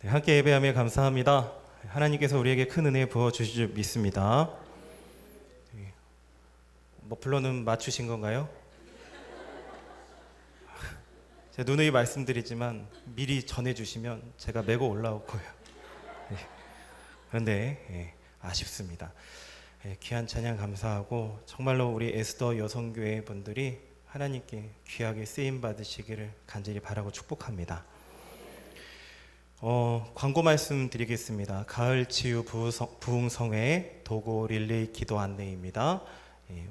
함께 예배하며 감사합니다. 하나님께서 우리에게 큰 은혜 부어주실 줄 믿습니다. 머플러는 맞추신 건가요? 제가 누누이 말씀드리지만 미리 전해주시면 제가 메고 올라올 거예요. 그런데 아쉽습니다. 귀한 찬양 감사하고 정말로 우리 에스더 여성교회 분들이 하나님께 귀하게 쓰임 받으시기를 간절히 바라고 축복합니다. 광고 말씀 드리겠습니다. 가을 치유 부흥성회 도고 릴레이 기도 안내입니다.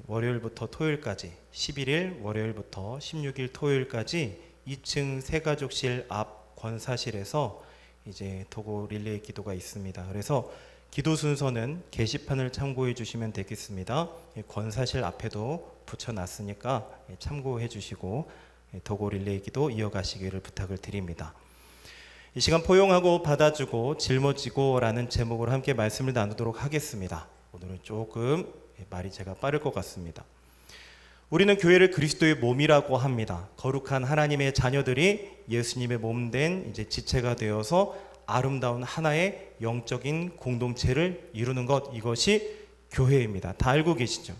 월요일부터 토요일까지 11일 월요일부터 16일 토요일까지 2층 새가족실 앞 권사실에서 이제 도고 릴레이 기도가 있습니다. 그래서 기도 순서는 게시판을 참고해 주시면 되겠습니다. 권사실 앞에도 붙여놨으니까 참고해 주시고 도고 릴레이 기도 이어가시기를 부탁을 드립니다. 이 시간 포용하고 받아주고 짊어지고 라는 제목으로 함께 말씀을 나누도록 하겠습니다. 오늘은 조금 말이 제가 빠를 것 같습니다. 우리는 교회를 그리스도의 몸이라고 합니다. 거룩한 하나님의 자녀들이 예수님의 몸된 이제 지체가 되어서 아름다운 하나의 영적인 공동체를 이루는 것, 이것이 교회입니다. 다 알고 계시죠?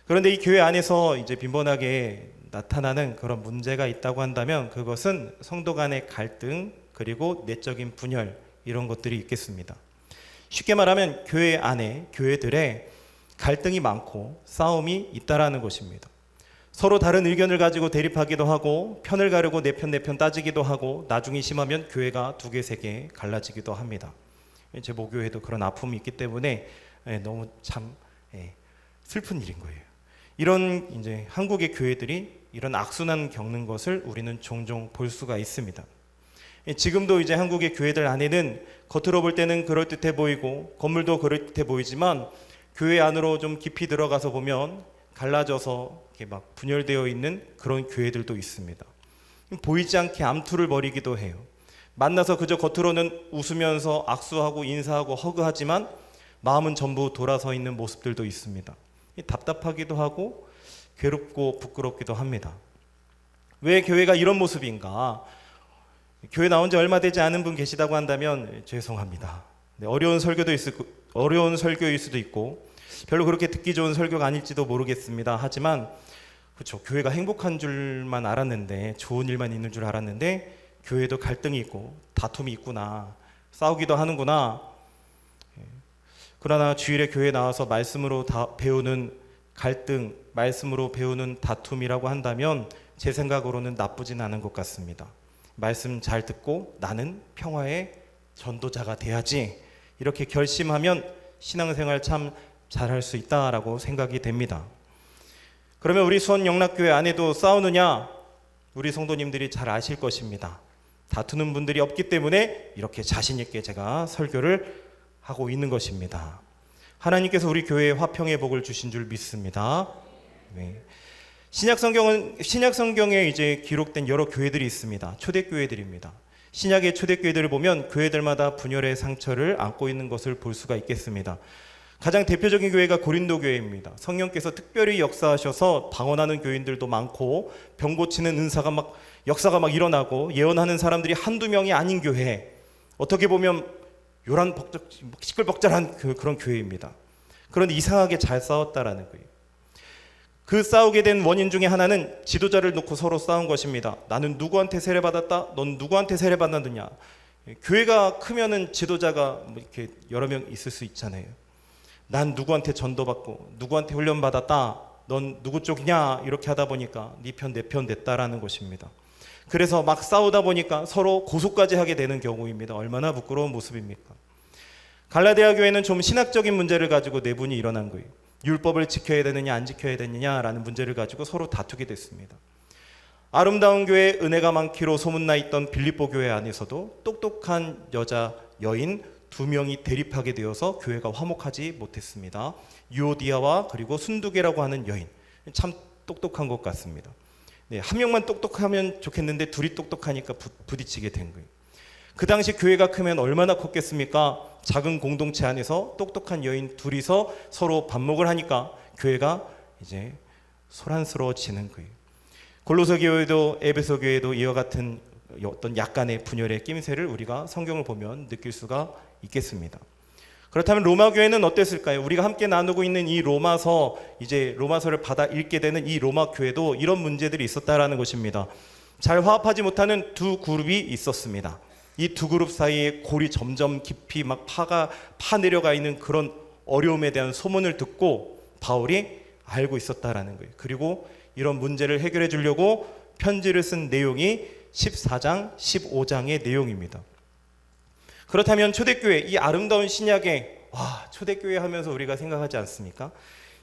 그런데 이 교회 안에서 이제 빈번하게 나타나는 그런 문제가 있다고 한다면 그것은 성도 간의 갈등 그리고 내적인 분열 이런 것들이 있겠습니다. 쉽게 말하면 교회 안에 교회들의 갈등이 많고 싸움이 있다라는 것입니다. 서로 다른 의견을 가지고 대립하기도 하고 편을 가르고 내 편 따지기도 하고 나중에 심하면 교회가 두 개, 세 개 갈라지기도 합니다. 제 모교회도 그런 아픔이 있기 때문에 너무 참 슬픈 일인 거예요. 이런 이제 한국의 교회들이 이런 악순환 겪는 것을 우리는 종종 볼 수가 있습니다. 지금도 이제 한국의 교회들 안에는 겉으로 볼 때는 그럴듯해 보이고 건물도 그럴듯해 보이지만 교회 안으로 좀 깊이 들어가서 보면 갈라져서 이렇게 막 분열되어 있는 그런 교회들도 있습니다. 보이지 않게 암투를 벌이기도 해요. 만나서 그저 겉으로는 웃으면서 악수하고 인사하고 허그하지만 마음은 전부 돌아서 있는 모습들도 있습니다. 답답하기도 하고 괴롭고 부끄럽기도 합니다. 왜 교회가 이런 모습인가? 교회 나온 지 얼마 되지 않은 분 계시다고 한다면 죄송합니다. 어려운 설교일 수도 있고 별로 그렇게 듣기 좋은 설교가 아닐지도 모르겠습니다. 하지만 그렇죠. 교회가 행복한 줄만 알았는데 좋은 일만 있는 줄 알았는데 교회도 갈등이 있고 다툼이 있구나. 싸우기도 하는구나. 그러나 주일에 교회 나와서 말씀으로 배우는 갈등, 말씀으로 배우는 다툼이라고 한다면 제 생각으로는 나쁘진 않은 것 같습니다. 말씀 잘 듣고 나는 평화의 전도자가 돼야지 이렇게 결심하면 신앙생활 참 잘할 수 있다라고 생각이 됩니다. 그러면 우리 수원영락교회 안에도 싸우느냐? 우리 성도님들이 잘 아실 것입니다. 다투는 분들이 없기 때문에 이렇게 자신 있게 제가 설교를 하고 있는 것입니다. 하나님께서 우리 교회에 화평의 복을 주신 줄 믿습니다. 네. 신약 성경에 이제 기록된 여러 교회들이 있습니다. 초대교회들입니다. 신약의 초대교회들을 보면 교회들마다 분열의 상처를 안고 있는 것을 볼 수가 있겠습니다. 가장 대표적인 교회가 고린도 교회입니다. 성령께서 특별히 역사하셔서 방언하는 교인들도 많고 병 고치는 역사가 막 일어나고 예언하는 사람들이 한두 명이 아닌 교회. 어떻게 보면 시끌벅적한 그런 교회입니다. 그런데 이상하게 잘 싸웠다라는 거예요. 그 싸우게 된 원인 중에 하나는 지도자를 놓고 서로 싸운 것입니다. 나는 누구한테 세례받았다? 넌 누구한테 세례받았느냐? 교회가 크면은 지도자가 이렇게 여러 명 있을 수 있잖아요. 난 누구한테 전도받고 누구한테 훈련받았다. 넌 누구 쪽이냐? 이렇게 하다 보니까 네 편 내 편 됐다라는 것입니다. 그래서 막 싸우다 보니까 서로 고소까지 하게 되는 경우입니다. 얼마나 부끄러운 모습입니까? 갈라디아 교회는 좀 신학적인 문제를 가지고 내분이 일어난 거예요. 율법을 지켜야 되느냐 안 지켜야 되느냐라는 문제를 가지고 서로 다투게 됐습니다. 아름다운 교회 은혜가 많기로 소문나 있던 빌립보 교회 안에서도 똑똑한 여인 2명이 대립하게 되어서 교회가 화목하지 못했습니다. 유오디아와 그리고 순두계라고 하는 여인, 참 똑똑한 것 같습니다. 네, 한 명만 똑똑하면 좋겠는데 둘이 똑똑하니까 부딪히게 된 거예요. 그 당시 교회가 크면 얼마나 컸겠습니까? 작은 공동체 안에서 똑똑한 여인 둘이서 서로 반목을 하니까 교회가 이제 소란스러워지는 거예요. 골로새 교회도 에베소 교회도 이와 같은 어떤 약간의 분열의 낌새를 우리가 성경을 보면 느낄 수가 있겠습니다. 그렇다면 로마 교회는 어땠을까요? 우리가 함께 나누고 있는 이 로마서, 이제 로마서를 받아 읽게 되는 이 로마 교회도 이런 문제들이 있었다라는 것입니다. 잘 화합하지 못하는 두 그룹이 있었습니다. 이 두 그룹 사이에 골이 점점 깊이 막 파내려가 있는 그런 어려움에 대한 소문을 듣고 바울이 알고 있었다라는 거예요. 그리고 이런 문제를 해결해 주려고 편지를 쓴 내용이 14장, 15장의 내용입니다. 그렇다면 초대교회, 이 아름다운 신약의 초대교회 하면서 우리가 생각하지 않습니까?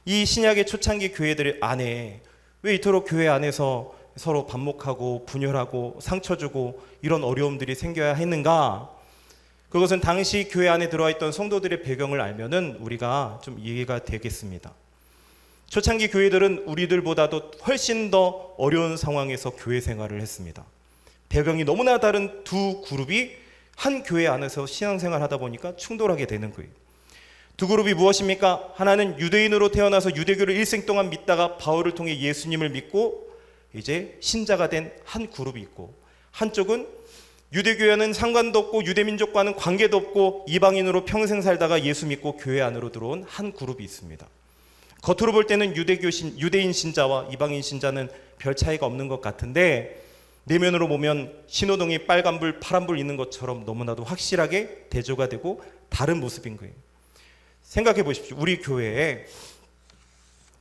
이 신약의 초창기 교회들 안에 왜 이토록 교회 안에서 서로 반목하고 분열하고 상처 주고 이런 어려움들이 생겨야 했는가? 그것은 당시 교회 안에 들어와 있던 성도들의 배경을 알면은 우리가 좀 이해가 되겠습니다. 초창기 교회들은 우리들보다도 훨씬 더 어려운 상황에서 교회 생활을 했습니다. 배경이 너무나 다른 두 그룹이 한 교회 안에서 신앙생활 하다 보니까 충돌하게 되는 거예요. 두 그룹이 무엇입니까? 하나는 유대인으로 태어나서 유대교를 일생 동안 믿다가 바울을 통해 예수님을 믿고 이제 신자가 된 한 그룹이 있고, 한쪽은 유대교회는 상관도 없고 유대민족과는 관계도 없고 이방인으로 평생 살다가 예수 믿고 교회 안으로 들어온 한 그룹이 있습니다. 겉으로 볼 때는 유대인 신자와 이방인 신자는 별 차이가 없는 것 같은데 내면으로 보면 신호등이 빨간불 파란불 있는 것처럼 너무나도 확실하게 대조가 되고 다른 모습인 거예요. 생각해 보십시오. 우리 교회에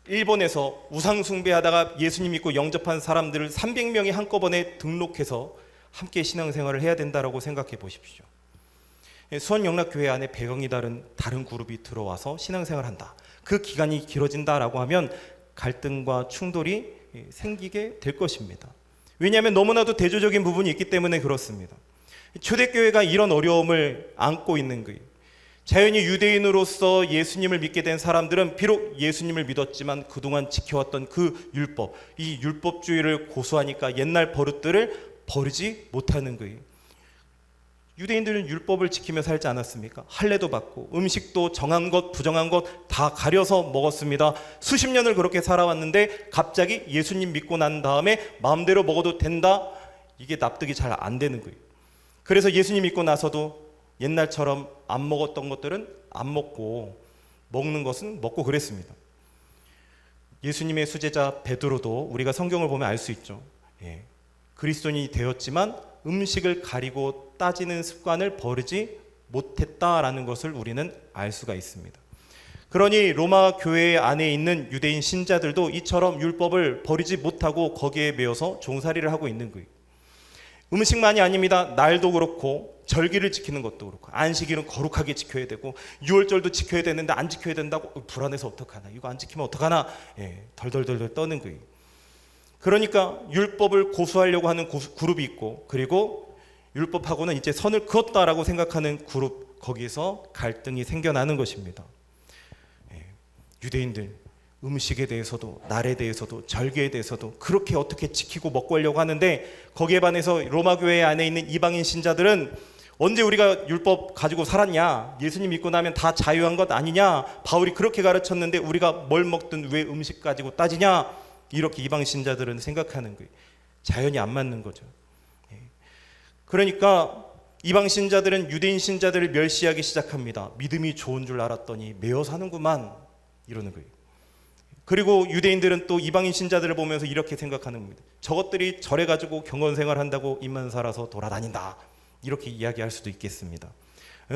일본에서 우상 숭배하다가 예수님 믿고 영접한 사람들을 300명이 한꺼번에 등록해서 함께 신앙생활을 해야 된다고 생각해 보십시오. 수원영락교회 안에 배경이 다른 그룹이 들어와서 신앙생활을 한다. 그 기간이 길어진다라고 하면 갈등과 충돌이 생기게 될 것입니다. 왜냐하면 너무나도 대조적인 부분이 있기 때문에 그렇습니다. 초대교회가 이런 어려움을 안고 있는 거예요. 자연히 유대인으로서 예수님을 믿게 된 사람들은 비록 예수님을 믿었지만 그동안 지켜왔던 그 율법, 이 율법주의를 고수하니까 옛날 버릇들을 버리지 못하는 거예요. 유대인들은 율법을 지키며 살지 않았습니까? 할례도 받고 음식도 정한 것 부정한 것 다 가려서 먹었습니다. 수십 년을 그렇게 살아왔는데 갑자기 예수님 믿고 난 다음에 마음대로 먹어도 된다? 이게 납득이 잘 안 되는 거예요. 그래서 예수님 믿고 나서도 옛날처럼 안 먹었던 것들은 안 먹고 먹는 것은 먹고 그랬습니다. 예수님의 수제자 베드로도 우리가 성경을 보면 알 수 있죠. 그리스도인이 되었지만 음식을 가리고 따지는 습관을 버리지 못했다라는 것을 우리는 알 수가 있습니다. 그러니 로마 교회 안에 있는 유대인 신자들도 이처럼 율법을 버리지 못하고 거기에 매여서 종살이를 하고 있는 거예요. 음식만이 아닙니다. 날도 그렇고 절기를 지키는 것도 그렇고 안식일은 거룩하게 지켜야 되고 유월절도 지켜야 되는데 안 지켜야 된다고 불안해서 어떡하나, 이거 안 지키면 어떡하나, 덜덜덜 떠는 거예요. 그러니까 율법을 고수하려고 하는 그룹이 있고, 그리고 율법하고는 이제 선을 그었다라고 생각하는 그룹, 거기에서 갈등이 생겨나는 것입니다. 유대인들 음식에 대해서도 날에 대해서도 절기에 대해서도 그렇게 어떻게 지키고 먹고 하려고 하는데, 거기에 반해서 로마 교회 안에 있는 이방인 신자들은 언제 우리가 율법 가지고 살았냐, 예수님 믿고 나면 다 자유한 것 아니냐, 바울이 그렇게 가르쳤는데 우리가 뭘 먹든 왜 음식 가지고 따지냐, 이렇게 이방 신자들은 생각하는 거예요. 자연이 안 맞는 거죠. 그러니까 이방 신자들은 유대인 신자들을 멸시하기 시작합니다. 믿음이 좋은 줄 알았더니 매어 사는구만, 이러는 거예요. 그리고 유대인들은 또 이방인 신자들을 보면서 이렇게 생각하는 겁니다. 저것들이 절에 가지고 경건생활 한다고 입만 살아서 돌아다닌다, 이렇게 이야기할 수도 있겠습니다.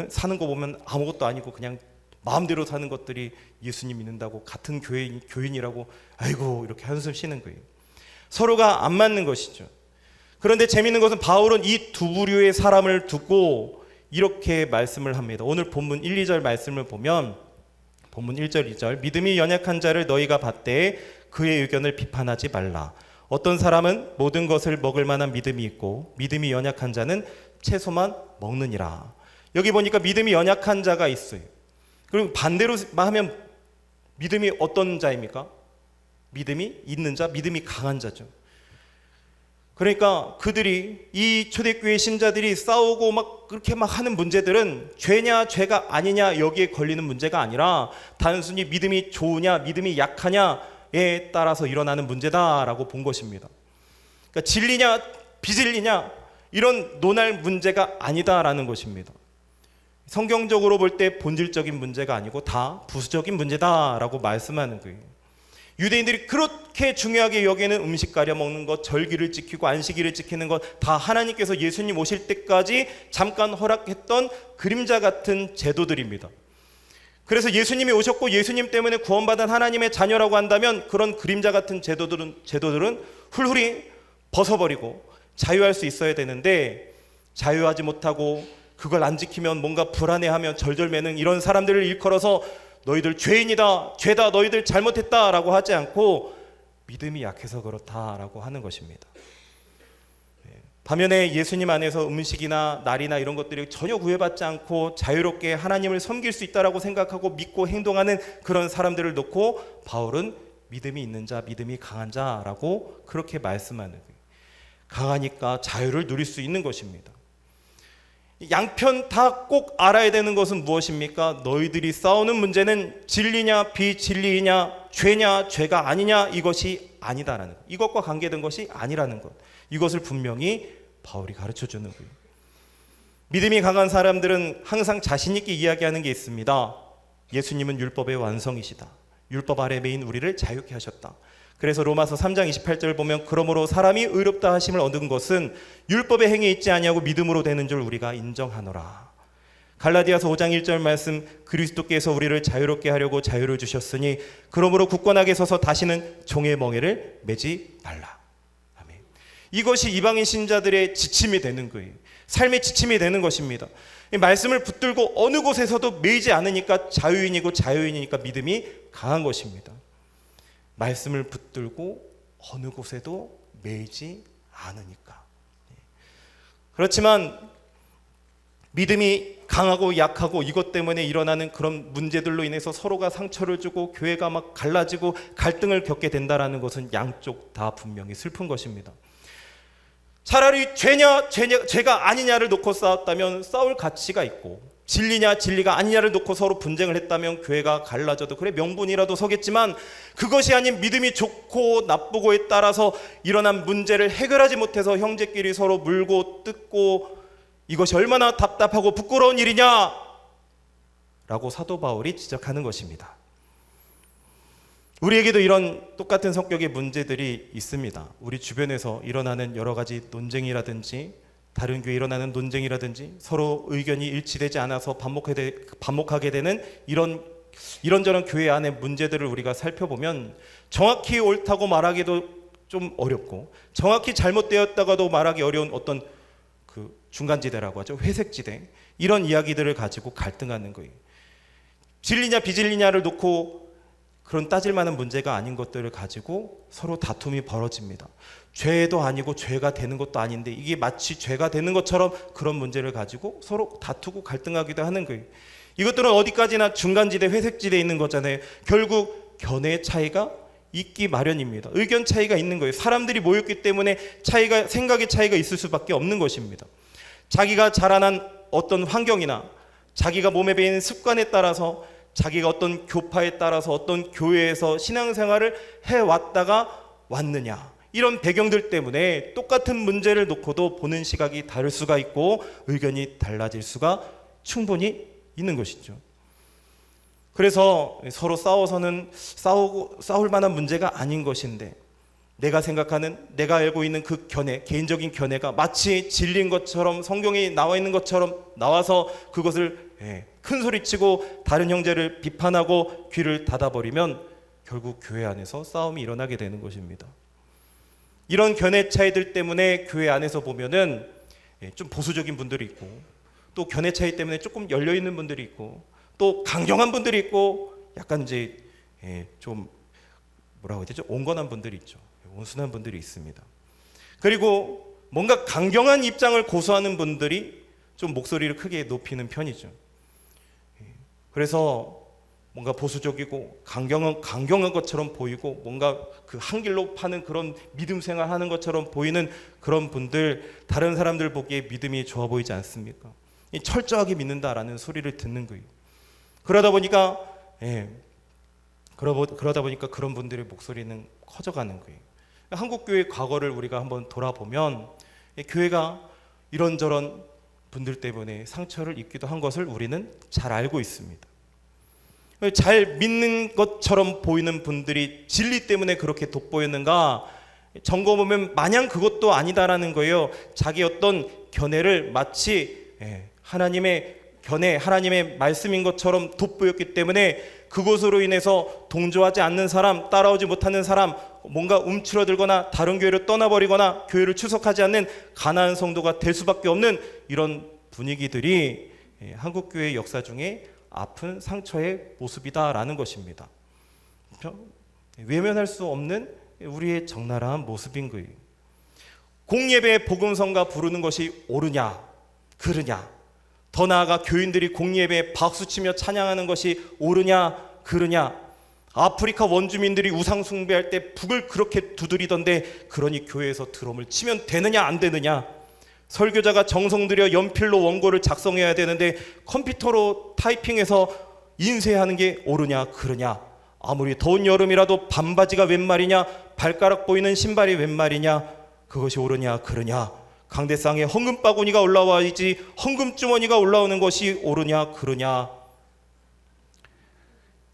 사는 거 보면 아무것도 아니고 그냥 마음대로 사는 것들이 예수님 믿는다고 같은 교인이라고 아이고 이렇게 한숨 쉬는 거예요. 서로가 안 맞는 것이죠. 그런데 재미있는 것은 바울은 이 두 부류의 사람을 두고 이렇게 말씀을 합니다. 오늘 본문 1, 2절 말씀을 보면 본문 1절 2절 믿음이 연약한 자를 너희가 받되 그의 의견을 비판하지 말라. 어떤 사람은 모든 것을 먹을 만한 믿음이 있고 믿음이 연약한 자는 채소만 먹느니라. 여기 보니까 믿음이 연약한 자가 있어요. 그리고 반대로 하면 믿음이 어떤 자입니까? 믿음이 있는 자, 믿음이 강한 자죠. 그러니까 그들이, 이 초대교회 신자들이 싸우고 막 그렇게 막 하는 문제들은 죄냐 죄가 아니냐 여기에 걸리는 문제가 아니라 단순히 믿음이 좋으냐 믿음이 약하냐에 따라서 일어나는 문제다라고 본 것입니다. 그러니까 진리냐 비진리냐, 이런 논할 문제가 아니다라는 것입니다. 성경적으로 볼 때 본질적인 문제가 아니고 다 부수적인 문제다라고 말씀하는 거예요. 유대인들이 그렇게 중요하게 여기는 음식 가려 먹는 것, 절기를 지키고 안식일을 지키는 것, 다 하나님께서 예수님 오실 때까지 잠깐 허락했던 그림자 같은 제도들입니다. 그래서 예수님이 오셨고 예수님 때문에 구원받은 하나님의 자녀라고 한다면 그런 그림자 같은 제도들은 훌훌히 벗어버리고 자유할 수 있어야 되는데, 자유하지 못하고 그걸 안 지키면 뭔가 불안해하며 절절매는 이런 사람들을 일컬어서 너희들 죄인이다, 죄다, 너희들 잘못했다 라고 하지 않고 믿음이 약해서 그렇다라고 하는 것입니다. 반면에 예수님 안에서 음식이나 날이나 이런 것들이 전혀 구애받지 않고 자유롭게 하나님을 섬길 수 있다라고 생각하고 믿고 행동하는 그런 사람들을 놓고 바울은 믿음이 있는 자, 믿음이 강한 자라고 그렇게 말씀하는 거예요. 강하니까 자유를 누릴 수 있는 것입니다. 양편 다 꼭 알아야 되는 것은 무엇입니까? 너희들이 싸우는 문제는 진리냐 비진리냐, 죄냐 죄가 아니냐, 이것이 아니다라는 것, 이것과 관계된 것이 아니라는 것, 이것을 분명히 바울이 가르쳐주는 거예요. 믿음이 강한 사람들은 항상 자신 있게 이야기하는 게 있습니다. 예수님은 율법의 완성이시다. 율법 아래 매인 우리를 자유케 하셨다. 그래서 로마서 3장 28절 보면 그러므로 사람이 의롭다 하심을 얻은 것은 율법의 행위에 있지 아니하고 믿음으로 되는 줄 우리가 인정하노라. 갈라디아서 5장 1절 말씀, 그리스도께서 우리를 자유롭게 하려고 자유를 주셨으니 그러므로 굳건하게 서서 다시는 종의 멍에를 매지 말라. 아멘. 이것이 이방인 신자들의 지침이 되는 거예요. 삶의 지침이 되는 것입니다. 이 말씀을 붙들고 어느 곳에서도 매이지 않으니까 자유인이고 자유인이니까 믿음이 강한 것입니다. 말씀을 붙들고 어느 곳에도 매이지 않으니까. 그렇지만 믿음이 강하고 약하고 이것 때문에 일어나는 그런 문제들로 인해서 서로가 상처를 주고 교회가 막 갈라지고 갈등을 겪게 된다는 것은 양쪽 다 분명히 슬픈 것입니다. 차라리 죄가 아니냐를 놓고 싸웠다면 싸울 가치가 있고, 진리냐 진리가 아니냐를 놓고 서로 분쟁을 했다면 교회가 갈라져도 그래 명분이라도 서겠지만, 그것이 아닌 믿음이 좋고 나쁘고에 따라서 일어난 문제를 해결하지 못해서 형제끼리 서로 물고 뜯고, 이것이 얼마나 답답하고 부끄러운 일이냐 라고 사도 바울이 지적하는 것입니다. 우리에게도 이런 똑같은 성격의 문제들이 있습니다. 우리 주변에서 일어나는 여러 가지 논쟁이라든지 다른 교회에 일어나는 논쟁이라든지 서로 의견이 일치되지 않아서 반목하게 되는 이런저런 교회 안의 문제들을 우리가 살펴보면 정확히 옳다고 말하기도 좀 어렵고, 정확히 잘못되었다가도 말하기 어려운 어떤 그 중간지대라고 하죠. 회색지대, 이런 이야기들을 가지고 갈등하는 거예요. 진리냐 비진리냐를 놓고 그런 따질 만한 문제가 아닌 것들을 가지고 서로 다툼이 벌어집니다. 죄도 아니고 죄가 되는 것도 아닌데 이게 마치 죄가 되는 것처럼 그런 문제를 가지고 서로 다투고 갈등하기도 하는 거예요. 이것들은 어디까지나 중간지대, 회색지대에 있는 거잖아요. 결국 견해의 차이가 있기 마련입니다. 의견 차이가 있는 거예요. 사람들이 모였기 때문에 생각의 차이가 있을 수밖에 없는 것입니다. 자기가 자라난 어떤 환경이나 자기가 몸에 배인 습관에 따라서, 자기가 어떤 교파에 따라서 어떤 교회에서 신앙생활을 해왔다가 왔느냐, 이런 배경들 때문에 똑같은 문제를 놓고도 보는 시각이 다를 수가 있고 의견이 달라질 수가 충분히 있는 것이죠. 그래서 서로 싸워서는 싸울 만한 문제가 아닌 것인데, 내가 생각하는, 내가 알고 있는 그 견해, 개인적인 견해가 마치 진리인 것처럼, 성경에 나와 있는 것처럼 나와서 그것을 큰 소리치고 다른 형제를 비판하고 귀를 닫아버리면 결국 교회 안에서 싸움이 일어나게 되는 것입니다. 이런 견해 차이들 때문에 교회 안에서 보면은 좀 보수적인 분들이 있고, 또 견해 차이 때문에 조금 열려있는 분들이 있고, 또 강경한 분들이 있고, 약간 이제 좀 뭐라고 해야 되죠? 온건한 분들이 있죠. 온순한 분들이 있습니다. 그리고 뭔가 강경한 입장을 고수하는 분들이 좀 목소리를 크게 높이는 편이죠. 그래서 뭔가 보수적이고 강경한 것처럼 보이고, 뭔가 그 한 길로 파는 그런 믿음 생활하는 것처럼 보이는 그런 분들, 다른 사람들 보기에 믿음이 좋아 보이지 않습니까? 철저하게 믿는다라는 소리를 듣는 거예요. 그러다 보니까 그런 분들의 목소리는 커져가는 거예요. 한국 교회 과거를 우리가 한번 돌아보면 교회가 이런저런 분들 때문에 상처를 입기도 한 것을 우리는 잘 알고 있습니다. 잘 믿는 것처럼 보이는 분들이 진리 때문에 그렇게 돋보였는가? 점검하면 마냥 그것도 아니다라는 거예요. 자기 어떤 견해를 마치 하나님의 견해, 하나님의 말씀인 것처럼 돋보였기 때문에 그것으로 인해서 동조하지 않는 사람, 따라오지 못하는 사람, 뭔가 움츠러들거나 다른 교회를 떠나버리거나 교회를 추석하지 않는 가난한 성도가 될 수밖에 없는 이런 분위기들이 한국교회 역사 중에 아픈 상처의 모습이다라는 것입니다. 외면할 수 없는 우리의 적나라한 모습인 거예요. 공예배 복음성가 부르는 것이 옳으냐 그르냐, 더 나아가 교인들이 공예배에 박수치며 찬양하는 것이 옳으냐 그르냐, 아프리카 원주민들이 우상 숭배할 때 북을 그렇게 두드리던데 그러니 교회에서 드럼을 치면 되느냐 안 되느냐, 설교자가 정성 들여 연필로 원고를 작성해야 되는데 컴퓨터로 타이핑해서 인쇄하는 게 옳으냐 그르냐, 아무리 더운 여름이라도 반바지가 웬 말이냐, 발가락 보이는 신발이 웬 말이냐, 그것이 옳으냐 그르냐, 강대상에 헌금 바구니가 올라와야지 헌금 주머니가 올라오는 것이 옳으냐 그르냐,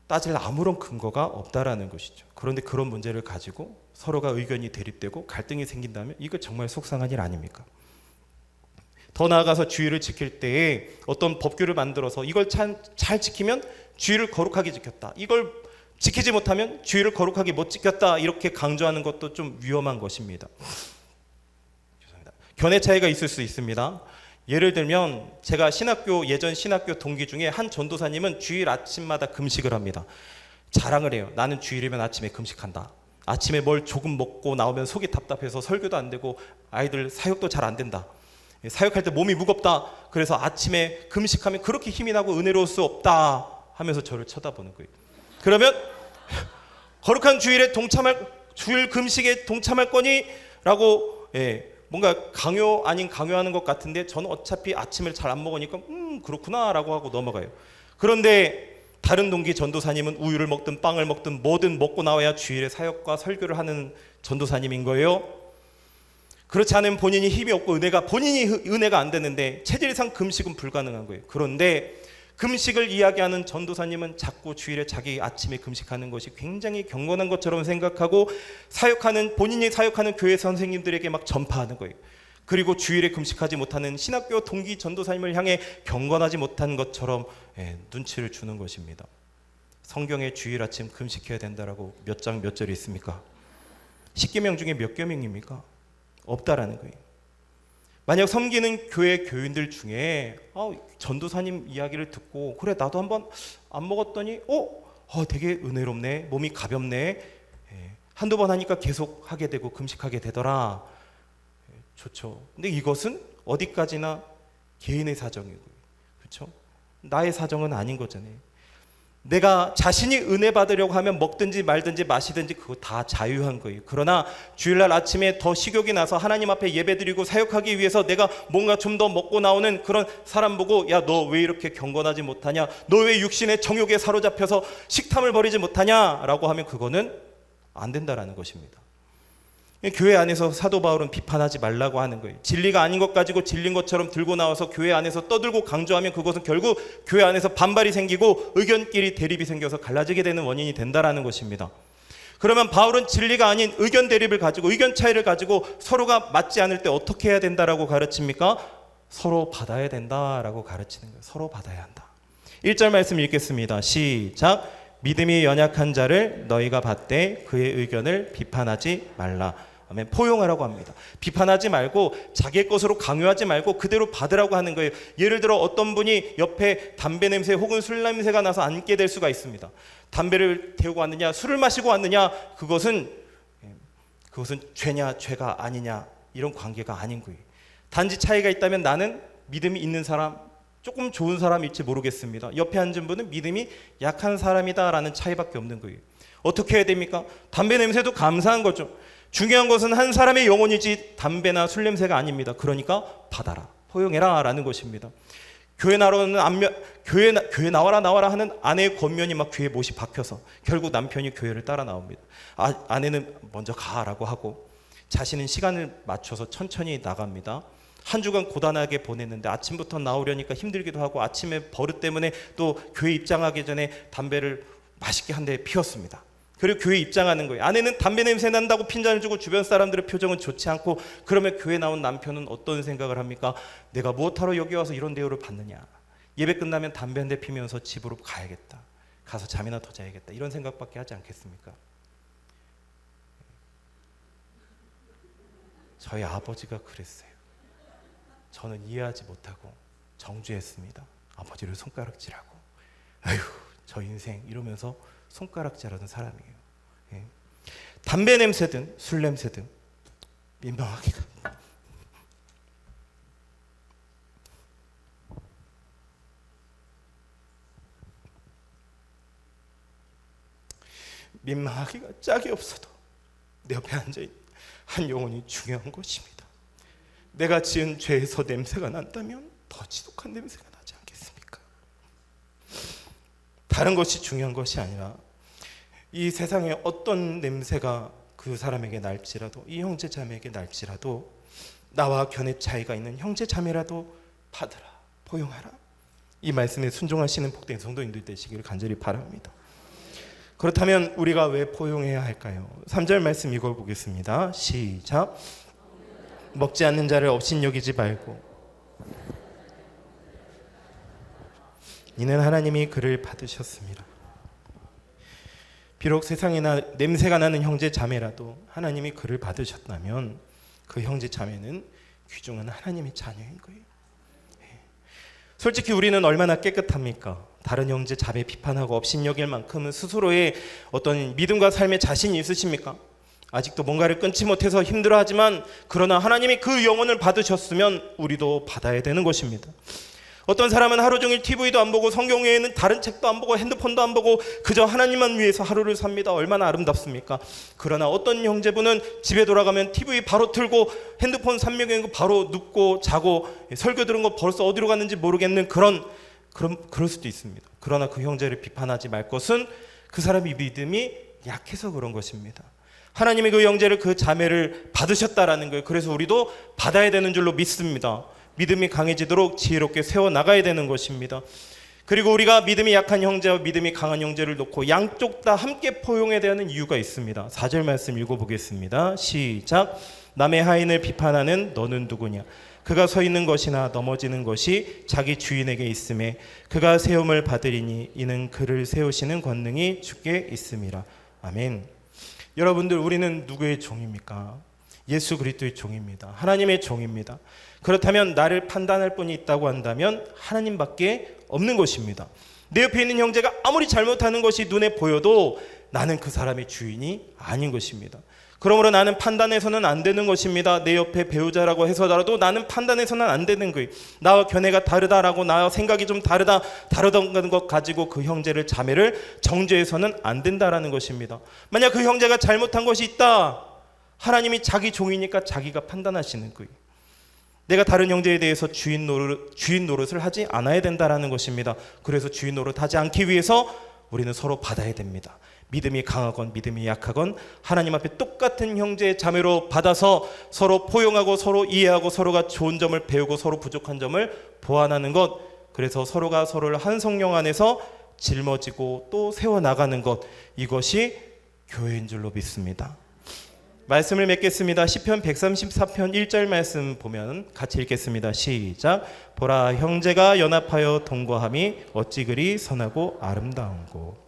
따질 아무런 근거가 없다라는 것이죠. 그런데 그런 문제를 가지고 서로가 의견이 대립되고 갈등이 생긴다면 이거 정말 속상한 일 아닙니까? 더 나아가서 주의를 지킬 때에 어떤 법규를 만들어서 이걸 잘 지키면 주의를 거룩하게 지켰다, 이걸 지키지 못하면 주의를 거룩하게 못 지켰다, 이렇게 강조하는 것도 좀 위험한 것입니다. 죄송합니다. 견해 차이가 있을 수 있습니다. 예를 들면 제가 예전 신학교 동기 중에 한 전도사님은 주일 아침마다 금식을 합니다. 자랑을 해요. 나는 주일이면 아침에 금식한다. 아침에 뭘 조금 먹고 나오면 속이 답답해서 설교도 안 되고 아이들 사역도 잘 안 된다. 사역할 때 몸이 무겁다. 그래서 아침에 금식하면 그렇게 힘이 나고 은혜로울 수 없다 하면서 저를 쳐다보는 거예요. 그러면 거룩한 주일 금식에 동참할 거니? 라고 뭔가 강요 아닌 강요하는 것 같은데 저는 어차피 아침을 잘 안 먹으니까 그렇구나 라고 하고 넘어가요. 그런데 다른 동기 전도사님은 우유를 먹든 빵을 먹든 뭐든 먹고 나와야 주일에 사역과 설교를 하는 전도사님인 거예요. 그렇지 않으면 본인이 힘이 없고 본인이 은혜가 안 되는데 체질상 금식은 불가능한 거예요. 그런데 금식을 이야기하는 전도사님은 자꾸 주일에 자기 아침에 금식하는 것이 굉장히 경건한 것처럼 생각하고 본인이 사역하는 교회 선생님들에게 막 전파하는 거예요. 그리고 주일에 금식하지 못하는 신학교 동기 전도사님을 향해 경건하지 못한 것처럼 눈치를 주는 것입니다. 성경에 주일 아침 금식해야 된다라고 몇 장 몇 절이 있습니까? 10계명 중에 몇 계명입니까? 없다라는 거예요. 만약 섬기는 교회 교인들 중에 전도사님 이야기를 듣고 그래 나도 한번 안 먹었더니 되게 은혜롭네, 몸이 가볍네, 한두 번 하니까 계속 하게 되고 금식하게 되더라. 좋죠. 근데 이것은 어디까지나 개인의 사정이고요. 그렇죠? 나의 사정은 아닌 거잖아요. 내가 자신이 은혜 받으려고 하면 먹든지 말든지 마시든지 그거 다 자유한 거예요. 그러나 주일날 아침에 더 식욕이 나서 하나님 앞에 예배드리고 사역하기 위해서 내가 뭔가 좀 더 먹고 나오는 그런 사람 보고 야, 너 왜 이렇게 경건하지 못하냐, 너 왜 육신의 정욕에 사로잡혀서 식탐을 버리지 못하냐라고 하면 그거는 안 된다라는 것입니다. 교회 안에서 사도 바울은 비판하지 말라고 하는 거예요. 진리가 아닌 것 가지고 진리인 것처럼 들고 나와서 교회 안에서 떠들고 강조하면 그것은 결국 교회 안에서 반발이 생기고 의견끼리 대립이 생겨서 갈라지게 되는 원인이 된다라는 것입니다. 그러면 바울은 진리가 아닌 의견 대립을 가지고 의견 차이를 가지고 서로가 맞지 않을 때 어떻게 해야 된다라고 가르칩니까? 서로 받아야 된다라고 가르치는 거예요. 서로 받아야 한다. 1절 말씀 읽겠습니다. 시작. 믿음이 연약한 자를 너희가 받되 그의 의견을 비판하지 말라. 아멘. 포용하라고 합니다. 비판하지 말고 자기의 것으로 강요하지 말고 그대로 받으라고 하는 거예요. 예를 들어 어떤 분이 옆에 담배 냄새 혹은 술 냄새가 나서 앉게 될 수가 있습니다. 담배를 태우고 왔느냐 술을 마시고 왔느냐 그것은 죄냐 죄가 아니냐 이런 관계가 아닌 거예요. 단지 차이가 있다면 나는 믿음이 있는 사람, 조금 좋은 사람일지 모르겠습니다. 옆에 앉은 분은 믿음이 약한 사람이다라는 차이밖에 없는 거예요. 어떻게 해야 됩니까? 담배 냄새도 감사한 거죠. 중요한 것은 한 사람의 영혼이지 담배나 술 냄새가 아닙니다. 그러니까 받아라, 포용해라 라는 것입니다. 교회 나와라 하는 아내의 권면이 막 귀에 못이 박혀서 결국 남편이 교회를 따라 나옵니다. 아내는 먼저 가라고 하고 자신은 시간을 맞춰서 천천히 나갑니다. 한 주간 고단하게 보냈는데 아침부터 나오려니까 힘들기도 하고 아침에 버릇 때문에 또 교회 입장하기 전에 담배를 맛있게 한 대 피웠습니다. 그리고 교회 입장하는 거예요. 아내는 담배 냄새 난다고 핀잔을 주고 주변 사람들의 표정은 좋지 않고, 그러면 교회 나온 남편은 어떤 생각을 합니까? 내가 무엇하러 여기 와서 이런 대우를 받느냐. 예배 끝나면 담배 한 대 피면서 집으로 가야겠다. 가서 잠이나 더 자야겠다. 이런 생각밖에 하지 않겠습니까? 저희 아버지가 그랬어요. 저는 이해하지 못하고 정죄했습니다. 아버지를 손가락질하고, 아휴 저 인생 이러면서 손가락질하던 사람이에요. 예. 담배 냄새든 술 냄새든 민망하기가. 민망하기가 짝이 없어도 내 옆에 앉아있는 한 영혼이 중요한 것입니다. 내가 지은 죄에서 냄새가 난다면 더 지독한 냄새가 나지 않겠습니까? 다른 것이 중요한 것이 아니라 이 세상에 어떤 냄새가 그 사람에게 날지라도, 이 형제 자매에게 날지라도 나와 견해 차이가 있는 형제 자매라도 받으라, 포용하라. 이 말씀에 순종하시는 복된 성도님들 되시기를 간절히 바랍니다. 그렇다면 우리가 왜 포용해야 할까요? 3절 말씀 읽어보겠습니다. 시작. 먹지 않는 자를 업신여기지 말고 이는 하나님이 그를 받으셨습니다. 비록 세상에나 냄새가 나는 형제 자매라도 하나님이 그를 받으셨다면 그 형제 자매는 귀중한 하나님의 자녀인 거예요. 솔직히 우리는 얼마나 깨끗합니까? 다른 형제 자매 비판하고 업신여길 만큼은 스스로의 어떤 믿음과 삶에 자신이 있으십니까? 아직도 뭔가를 끊지 못해서 힘들어하지만, 그러나 하나님이 그 영혼을 받으셨으면 우리도 받아야 되는 것입니다. 어떤 사람은 하루 종일 TV도 안 보고 성경 외에는 다른 책도 안 보고 핸드폰도 안 보고 그저 하나님만 위해서 하루를 삽니다. 얼마나 아름답습니까? 그러나 어떤 형제분은 집에 돌아가면 TV 바로 틀고 핸드폰 삼명경고 바로 눕고 자고, 설교 들은 거 벌써 어디로 갔는지 모르겠는 그럴 수도 있습니다. 그러나 그 형제를 비판하지 말 것은 그 사람의 믿음이 약해서 그런 것입니다. 하나님이 그 형제를, 그 자매를 받으셨다라는 거예요. 그래서 우리도 받아야 되는 줄로 믿습니다. 믿음이 강해지도록 지혜롭게 세워나가야 되는 것입니다. 그리고 우리가 믿음이 약한 형제와 믿음이 강한 형제를 놓고 양쪽 다 함께 포용해야 되는 이유가 있습니다. 4절 말씀 읽어보겠습니다. 시작. 남의 하인을 비판하는 너는 누구냐? 그가 서 있는 것이나 넘어지는 것이 자기 주인에게 있음에 그가 세움을 받으리니 이는 그를 세우시는 권능이 주께 있음이라. 아멘. 여러분들, 우리는 누구의 종입니까? 예수 그리스도의 종입니다. 하나님의 종입니다. 그렇다면 나를 판단할 분이 있다고 한다면 하나님밖에 없는 것입니다. 내 옆에 있는 형제가 아무리 잘못하는 것이 눈에 보여도 나는 그 사람의 주인이 아닌 것입니다. 그러므로 나는 판단해서는 안 되는 것입니다. 내 옆에 배우자라고 해서라도 나는 판단해서는 안 되는 거예요. 나와 견해가 다르다라고, 나와 생각이 좀 다르던 것 가지고 그 형제를, 자매를 정죄해서는 안 된다라는 것입니다. 만약 그 형제가 잘못한 것이 있다, 하나님이 자기 종이니까 자기가 판단하시는 거예요. 내가 다른 형제에 대해서 주인 노릇을 하지 않아야 된다라는 것입니다. 그래서 주인 노릇하지 않기 위해서 우리는 서로 받아야 됩니다. 믿음이 강하건 믿음이 약하건 하나님 앞에 똑같은 형제 자매로 받아서 서로 포용하고 서로 이해하고 서로가 좋은 점을 배우고 서로 부족한 점을 보완하는 것, 그래서 서로가 서로를 한 성령 안에서 짊어지고 또 세워나가는 것, 이것이 교회인 줄로 믿습니다. 말씀을 맺겠습니다. 시편 134편 1절 말씀 보면 같이 읽겠습니다. 시작. 보라, 형제가 연합하여 동거함이 어찌 그리 선하고 아름다운고.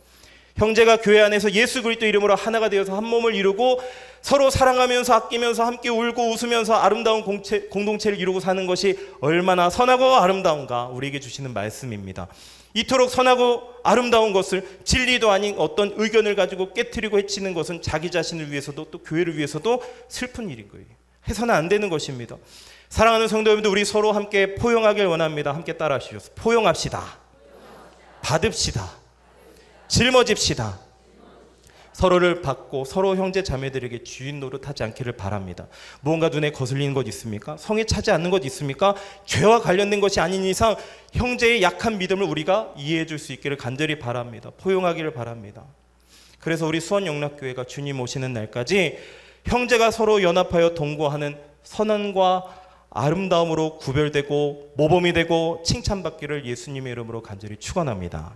형제가 교회 안에서 예수 그리스도 이름으로 하나가 되어서 한 몸을 이루고 서로 사랑하면서 아끼면서 함께 울고 웃으면서 아름다운 공동체를 이루고 사는 것이 얼마나 선하고 아름다운가 우리에게 주시는 말씀입니다. 이토록 선하고 아름다운 것을, 진리도 아닌 어떤 의견을 가지고 깨트리고 해치는 것은 자기 자신을 위해서도 또 교회를 위해서도 슬픈 일인 거예요. 해서는 안 되는 것입니다. 사랑하는 성도 여러분들, 우리 서로 함께 포용하길 원합니다. 함께 따라 하시죠. 포용합시다. 받읍시다. 짊어집시다. 서로를 받고 서로 형제 자매들에게 주인 노릇하지 않기를 바랍니다. 무언가 눈에 거슬리는 것 있습니까? 성에 차지 않는 것 있습니까? 죄와 관련된 것이 아닌 이상 형제의 약한 믿음을 우리가 이해해 줄 수 있기를 간절히 바랍니다. 포용하기를 바랍니다. 그래서 우리 수원영락교회가 주님 오시는 날까지 형제가 서로 연합하여 동거하는 선언과 아름다움으로 구별되고 모범이 되고 칭찬받기를 예수님의 이름으로 간절히 축원합니다.